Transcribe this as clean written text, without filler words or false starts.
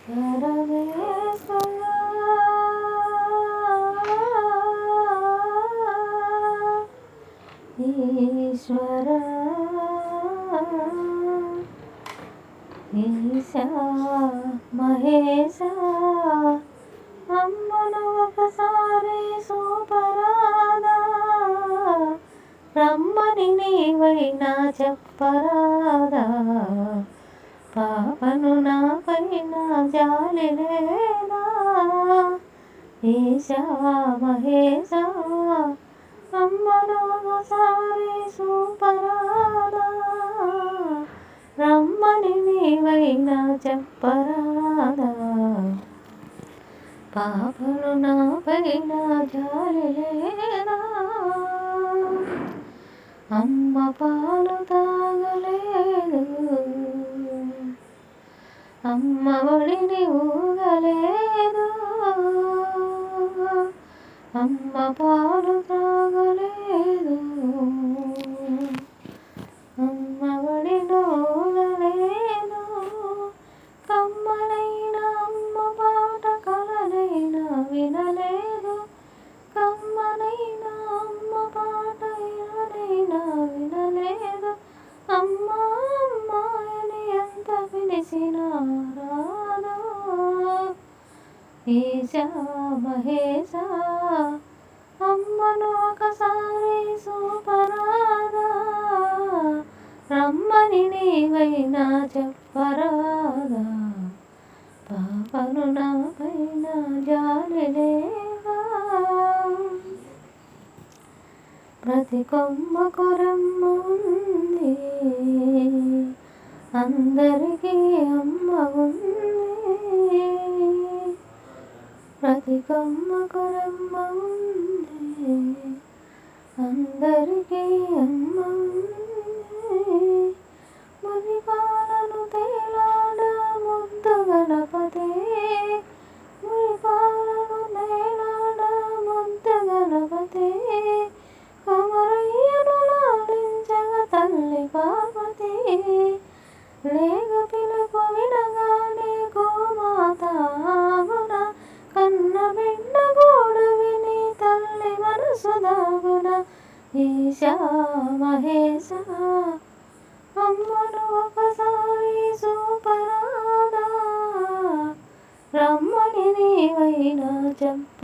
పరమేశ్వరా ఈశ్వరా ఈశా మహేశా అమ్మను ఒకసారి సూపరాదా రమ్మని నీవైనా చెప్పరాదా పాపను నాపైన జాలి లేదా ఈశా మహేశా అమ్మను ఒకసారి సూపరాదా రమ్మని నీవైనా చెప్పరాదా పాపను నాపైన జాలి లేదా అమ్మ పాలు తాగలేదు అమ్మ ఒడిని ఊగలేదు అమ్మ పాలు తాగలేదు అమ్మ ఒడిని ఊగలేదు కమ్మనైనా అమ్మ పాట కలనైనా వినలేదు కమ్మనైనా అమ్మ పాట ఎవరైనా వినలేదు అమ్మ అమ్మాయని ఎంత పిలిచినా రాదు ఈశా మహేశా అమ్మను ఒకసారి సూపరాదా రమ్మని నీవైనా చెప్పరాదా పాపను నాపైన జాలి లేదా ప్రతి కొమ్మకు రెమ్మ ఉంది అందరికీ అమ్మ ఉంది ప్రతి కొమ్మకు రెమ్మ ఉంది అందరికీ అమ్మ ఉంది మురిపాలను తేలాడ ముద్దు గణపతి మురిపాలను తేలాడ ముద్దు గణపతి కొమరయ్యను లాలించగ తల్లి పార్వతి లేగ పిలుపు వినగానే గోమాత ఆగున కన్న బిడ్డ గోడు విని తల్లి మనసు దాగున ఈశా మహేశా అమ్మను ఒకసారి సూపరాదా రమ్మని నీవైనా చెప్ప